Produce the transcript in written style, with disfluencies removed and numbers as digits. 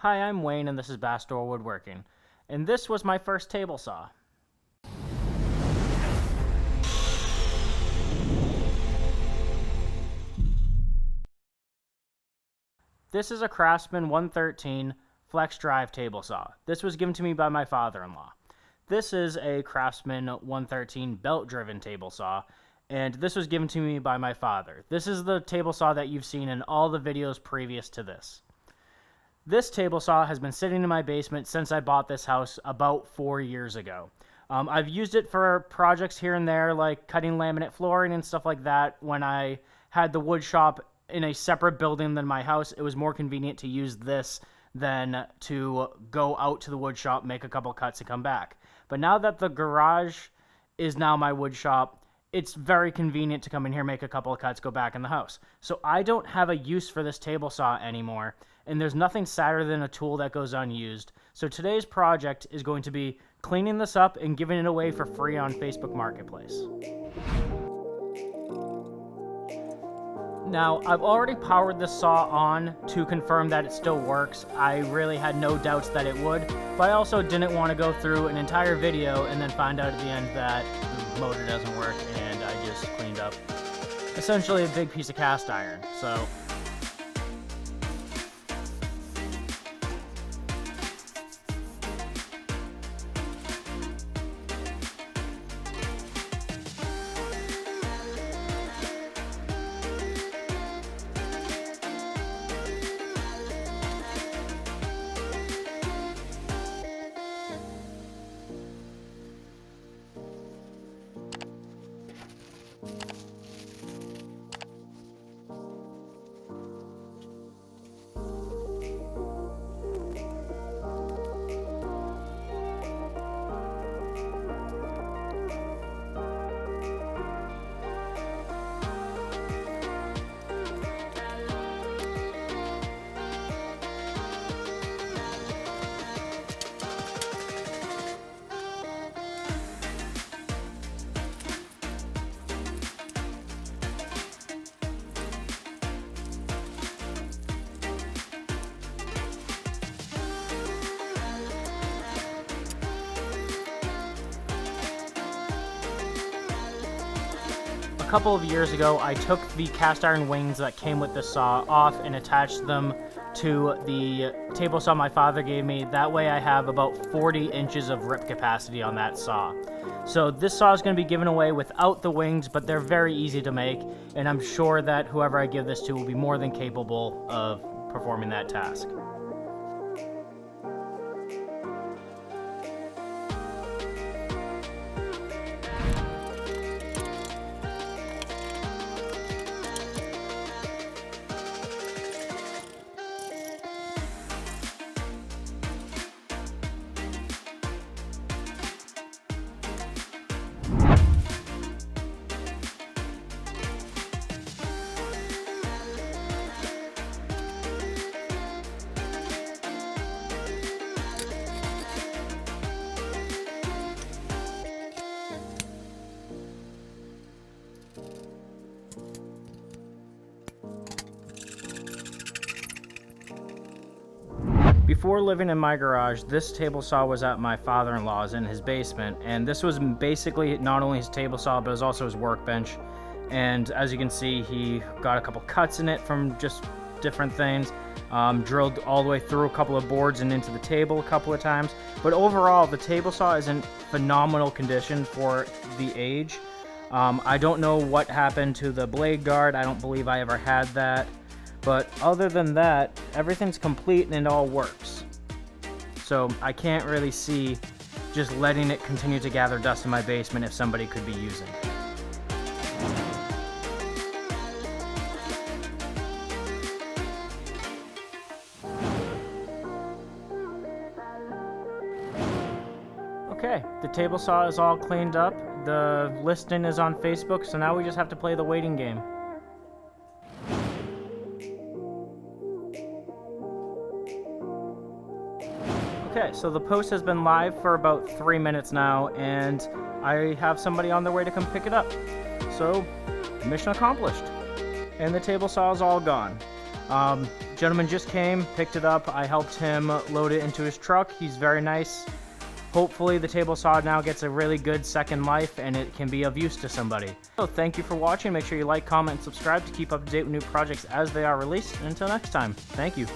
Hi, I'm Wayne and this is Bassador Woodworking, and this was my first table saw. This is a Craftsman 113 flex drive table saw. This was given to me by my father-in-law. This is a Craftsman 113 belt-driven table saw, and this was given to me by my father. This is the table saw that you've seen in all the videos previous to this. This table saw has been sitting in my basement since I bought this house about 4 years ago. I've used it for projects here and there, like cutting laminate flooring and stuff like that. When I had the wood shop in a separate building than my house, it was more convenient to use this than to go out to the wood shop, make a couple cuts, and come back. But now that the garage is now my wood shop, it's very convenient to come in here, make a couple of cuts, go back in the house. So I don't have a use for this table saw anymore, and there's nothing sadder than a tool that goes unused. So today's project is going to be cleaning this up and giving it away for free on Facebook Marketplace. Now, I've already powered this saw on to confirm that it still works. I really had no doubts that it would, but I also didn't want to go through an entire video and then find out at the end that the motor doesn't work, and I just cleaned up essentially a big piece of cast iron. So a couple of years ago, I took the cast iron wings that came with the saw off and attached them to the table saw my father gave me. That way I have about 40 inches of rip capacity on that saw. So this saw is going to be given away without the wings, but they're very easy to make, and I'm sure that whoever I give this to will be more than capable of performing that task. Before living in my garage, this table saw was at my father-in-law's in his basement, and this was basically not only his table saw, but it was also his workbench. And as you can see, he got a couple cuts in it from just different things, drilled all the way through a couple of boards and into the table a couple of times. But overall, the table saw is in phenomenal condition for the age. I don't know what happened to the blade guard. I don't believe I ever had that. But other than that, everything's complete and it all works. So I can't really see just letting it continue to gather dust in my basement if somebody could be using it. Okay, the table saw is all cleaned up. The listing is on Facebook, so now we just have to play the waiting game. Okay, so the post has been live for about 3 minutes now, and I have somebody on their way to come pick it up. So, mission accomplished. And the table saw is all gone. Gentleman just came, picked it up. I helped him load it into his truck. He's very nice. Hopefully the table saw now gets a really good second life and it can be of use to somebody. So thank you for watching. Make sure you like, comment, and subscribe to keep up to date with new projects as they are released. And until next time, thank you.